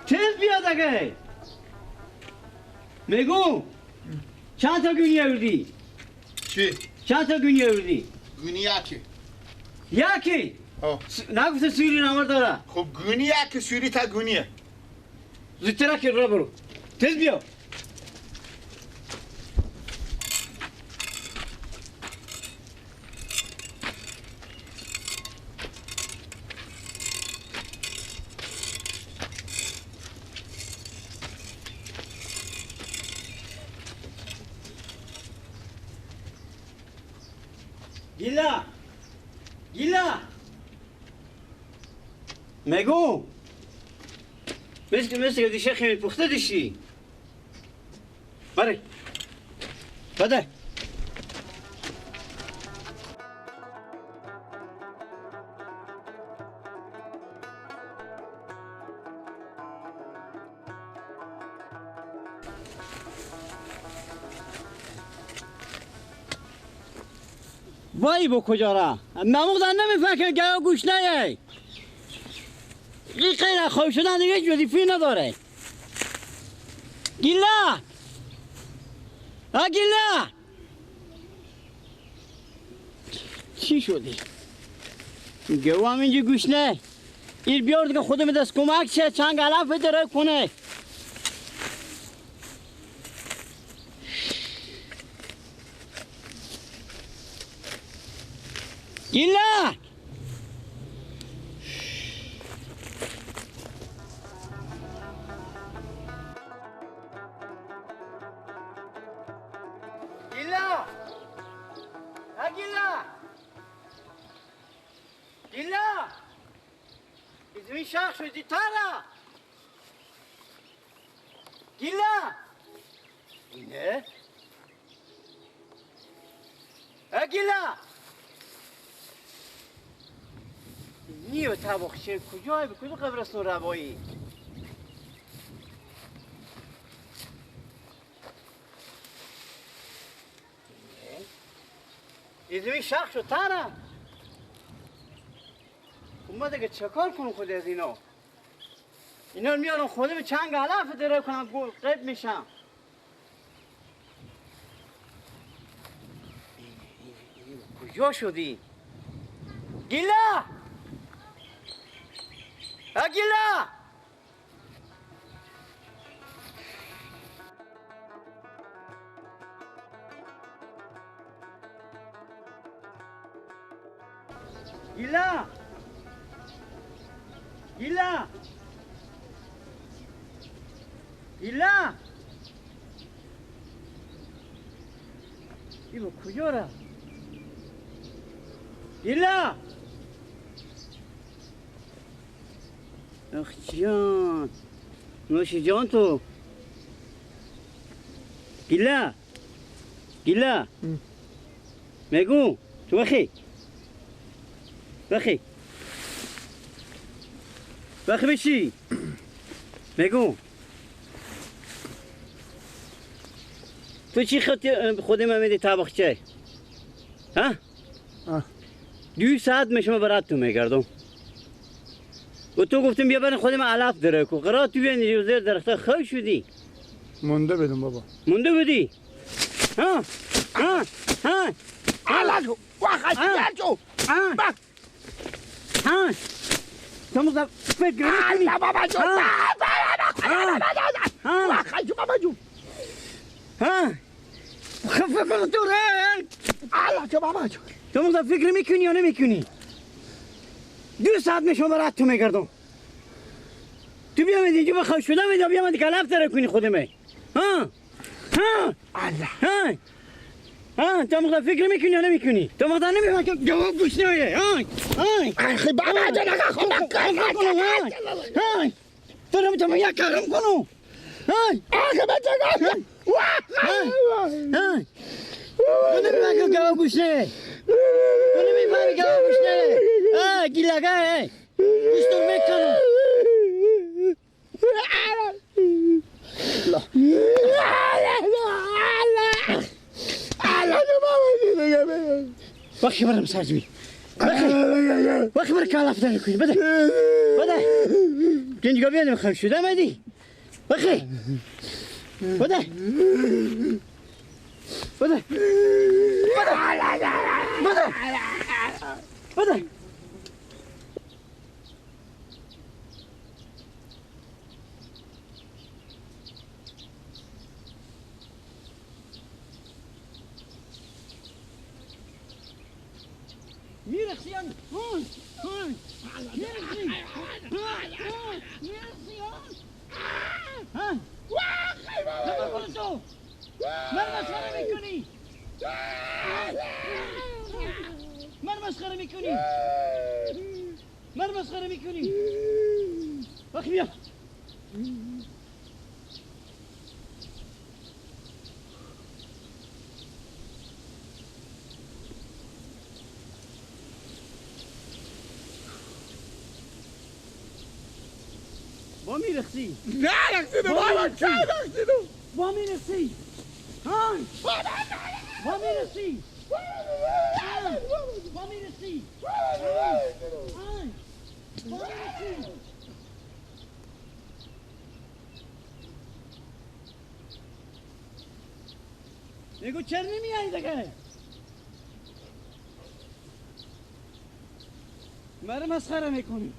تیز بیاد اگه میگو چند تا گونی آوردی؟ چی؟ چند تا گونی آوردی؟ گونی یکی یکی؟ آه. نگفته سوری نمار داره خب گونی یکی سوری تا گونیه زودتر که را برو تیز بیا گیلا گیلا میگو مثل دیشه خیلی پخته دیشی بره بده وای با کجا را مموقدن نمیفکر گیا گوش نیه این غیر خواب شدن دیگه هیچ وظیفه‌ای نداره گیلا ها گیلا چی شدی؟ گو هم اینجا گوش نه این بیار که خودم دست کمک شه چند علف داره کنه گیلا گیلا گیلا گیلا izmi شخص شدی تارا گیلا اینه گیلا نیو تابخشه کجای به کجا قبرستون روایی izmi شخص شد تارا ما دیگه چکار کنم خود از اینا اینا میارم خودم چند علف داره کنم قیب میشم کجا شدی؟ گیلا گیلا گیلا گیلا گیلا ایو کجا را گیلا اخ جان نوشی جان تو گیلا گیلا میگو تو بخی بخی بخی بشی میگو تو چی خودی من میدی طبخچه ها؟ 2 ساعت میشم برات تو میگردم و تو گفتم بیا برن خودم علف داره کو قرار تو بیان زیر درخت خوش شدی مونده بدون بابا مونده بودی ها ها ها علف واخد یجو ها تو مزد فکر نکنی بابا جو واخد بابا جو ها خفه کن تو ره علف بابا جو تو مزد فکر میکنی یا نمیکنی 2 ساعت میشم برات تو میگردم تو بیا من اینجا بخواه شدم اینا بیا من کلف داره کنی خودمه ها ها علف ها تو مقدر فکر میکنی یا نمیکنی تو مقدر نمیفهم که جواب گوش نمیه اخی بابا جو نگاه های تو نمیتونم یک کارم کنم های اخی بچه گفتم های تو نمیفهم که جواب گوش نه تو نمیفهمی جواب گوش نه گیلگه گوشتو میکنم بخی برم سرزمی بخی برم کلف داره کنی بده اینجا بیادم خم شده مدی بخی بده بده بده میرخسیان هون هون میرخسی میرخسیان ها نبا تو من مسخره میکنی من مسخره میکنی بخی بیا با میرخسی نه رخصیدم بابا چه رخصیدم با میرخسی ها با میرخسی با میرخسی میگو چرا نمیایی دیگه مرا مسخره میکنی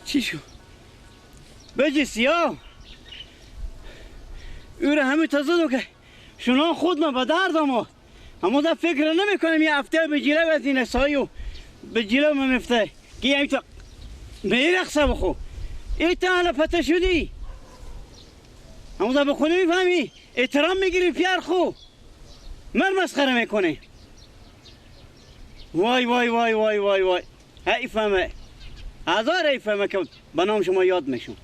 چی شو؟ بجی سیاه او را همه تزدو که شنان خود من به درد آمد اما در فکر نمی کنم یه هفته به جیله از این سایی و به جیله من مفته که یه تا میرخصه بخو ای تا حالا پته شدی اما در بخونه میفهمی احترام میگیری پیار خو من مسخره میکنه وای وای وای وای وای وای حیفمه هزار حیفمه که به نام شما یاد میشم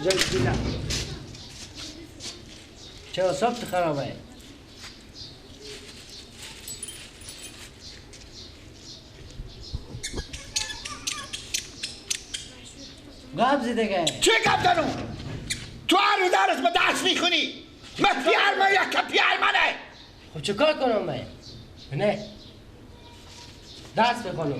جلسینا چرا صبت خرابه قبضی دیگه چه گپ دارم تو هر درس به درس میخونی من پیار من یک پیار منه خب چه کار کنم من نه درس بخونم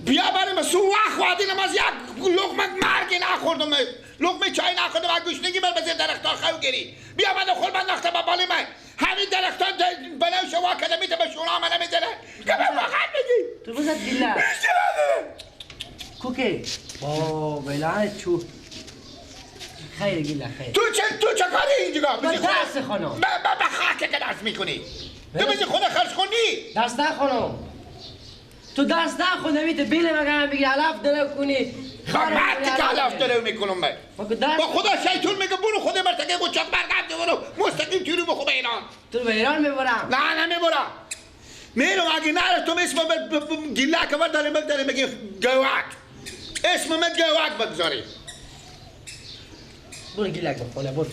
بیا بریم سو وقت وادینم از یک لقمه مرگی نخوردم لقمه چای نخوردم و گوشنگی بر بزیر درختان خو گیری بیا من خول من نخته با بالی من همین درختان بلو شوا کده میده به شونا من نمیزنه که من فقط بگی تو بزد دیلا کوکی با بلانت چو خیر گیلا خیر تو چه کاری اینجا من درس خونم به خاک که درس میکنی تو بزی خونه خرج کنی درس نخونم تو درس نخونم میده بیل مگم بگی علاف دلو کنی خواهد که علاف دلو میکنم من با خدا شیطون میگه برو خود مرتگه قچاق برگرد برو مستقیم تیرو بخو به ایران تو به ایران میبرم نه نمیبرم میرم اگه نره تو اسم گیله که برداری بگذاری بگی گوک اسم من گوک بگذاری برو گیلک بخونه برو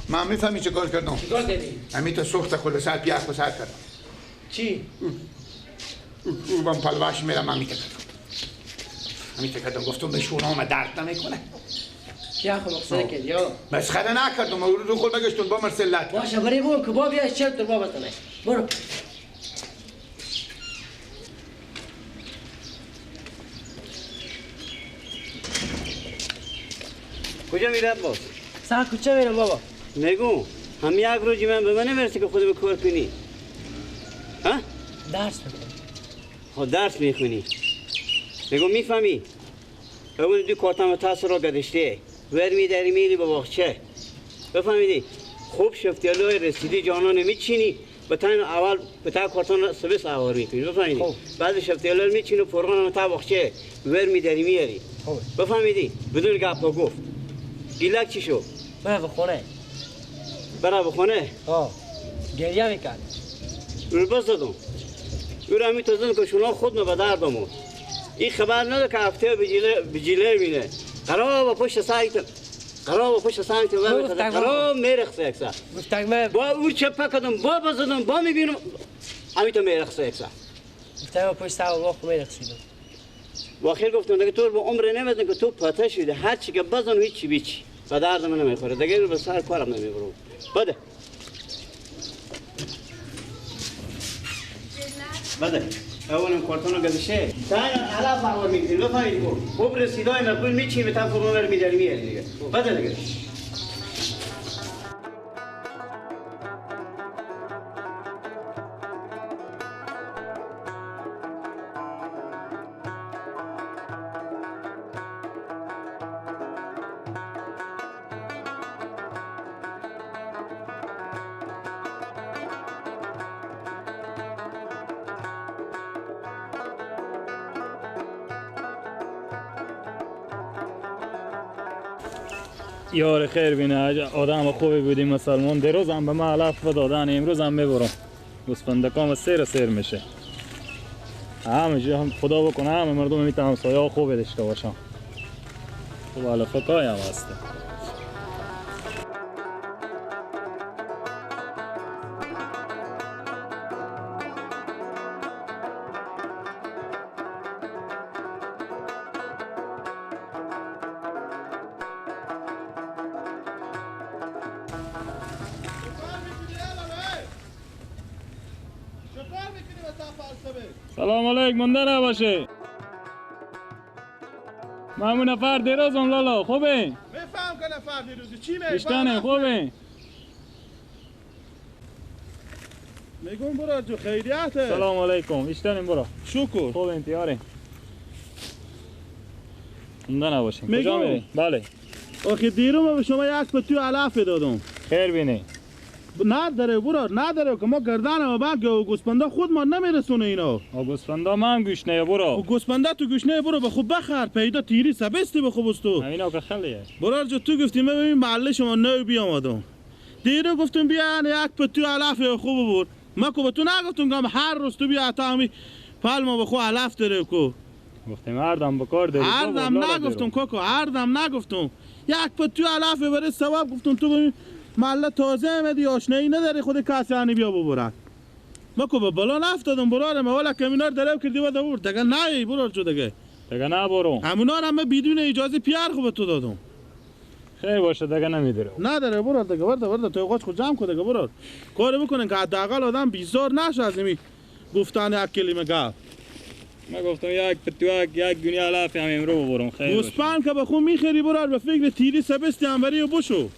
من میفهمی چه کار کردم چی کار کردی؟ همین تا سخت خود ساعت بیاخ بسر کردم چی؟ او من پلواش میرم من میته کردم گفتم به شونا همه درد نمیکنه کیا خو مقصد کردی یا؟ مسخره نکردم او رو خود بگشتون با مرسلت باشه بری بون کباب یا چرت رو بابتونه برو کجا میرد باز؟ سر کجا میرم بابا؟ نگو هم یک روزی من به من نمیرسه که خود به کار کنی ها؟ درس بخون خود درس میخونی نگو میفهمی اون دو کارتم تاثیر را گذاشته ور میداری میری به باغچه بفهمیدی خوب شفتی الهی رسیدی جانان میچینی به تن اول به تا کارتون سبس آوار میکنی بفهمیدی بعد شفتی الهی میچینی پرغان تا باغچه ور میداری میاری بفهمیدی بدون گپ و گفت گیلک چی شو برو بخونه برا بخونه گریه میکرد. رو بس دادم او را همی تازن که شما خود ما به درد آمود. این خبر نداره که هفته بجیله بینه قرار با پشت سایت قرار میرخصه اکسا گفتم من با او چپا کدم با بزدم با میبینم همی تو میرخصه اکسا گفتم پشت سر ما خو میرخصیدم. و آخر گفتم دیگه تو با عمر نمیدن که تو پاته شده هر چی که بزن هیچی بیچی به درد من نمیخوره دیگه رو به سر کارم نمیبرم بده اولم کارتونو گذاشته تا حالا فهمون میگیری بفهمید کو خوب رسیدای مقبول میچی به طرف رو میداری میاری دیگه بده دیگه یار خیر بینه آدم خوبی بودیم مسلمان دیروز هم به ما علف دادن امروز هم میبرم گوسفندکام سیر میشه همه جا هم خدا بکنه همه مردم میتونم همسایه خوبی داشته باشم خوب علفکای هم هسته سلام علیکم منده نباشه من نفر دیروزم لالا خوبه؟ میفهم که نفر دیروزی چی میگه؟ اشتانه خوبه؟ میگم برو جو خیریته سلام علیکم اشتانه برو شکر خوب انتیاره منده نباشیم میگم. کجا میری؟ بله آخه دیروز به شما یک پتو علف دادم خیر بینی نداره برو نداره که ما گردن ما بعد که گوسفندا خود ما نمیرسونه اینا گوسفندا من گوشنه برو گوسفندا تو گوشنه برو به خوب بخر پیدا تیری سبستی به خوب استو اینا که خیلیه برو جو تو گفتی من ببین محله شما نو بیامدم دیرو گفتم بیا یک پتو علف خوب بود ما کو به تو نگفتم که هر روز تو بیا تا همی پالما به خو علف داره کو گفتیم هردم بکار داری هردم نگفتم کوکو هردم نگفتم یک پتو علف برای ثواب گفتم تو ببین محله تازه آمدی آشنایی نداری خود کسی انی بیا ببرد ما کو به بالا نفتادم برار ما ولی کمینار درو کردی و دور دیگه نه برار جو دیگه نه برو همونا هم بدون اجازه پیار خوب تو دادم خیر باشه دیگه نمیداره نداره برار دیگه ورده تو قاچ خود جمع کن دیگه برار کار بکنن که حداقل آدم بیزار نشه از نمی گفتن یک کلمه گفت من گفتم یک پتو یک گونی علف هم امرو ببرم خیر باشه گوسپن که به خون میخری برار به فکر تیری سبستی هم بری و بشو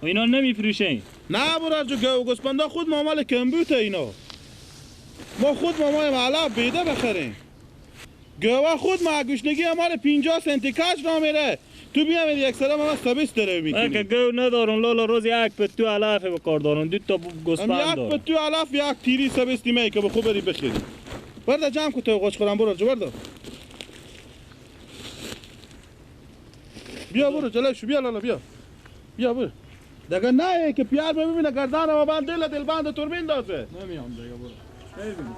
اینا نمیفروشین نه برار جو گوسپندا خود معامل کمبوته اینا ما خود مامای علف بیده بخریم گوه خود ما گوشنگی مال 50 سنتی کج را میره تو بیام یک سلام ما سبست داره من که میکنی گو ندارم لالا روز یک پتو علف بکار دارم دو تا گوسفند یک دارم پتو علف یک تیری سبستی می که به خوب بری بخری برده جمع کو تو قاچ خورم برو جو برده بیا برو جلوشو بیا لالا بیا برو دیگه نه که پیار ببینه گردن ما بند دل بند توربین دازه نمیام دیگه برو خیر بینی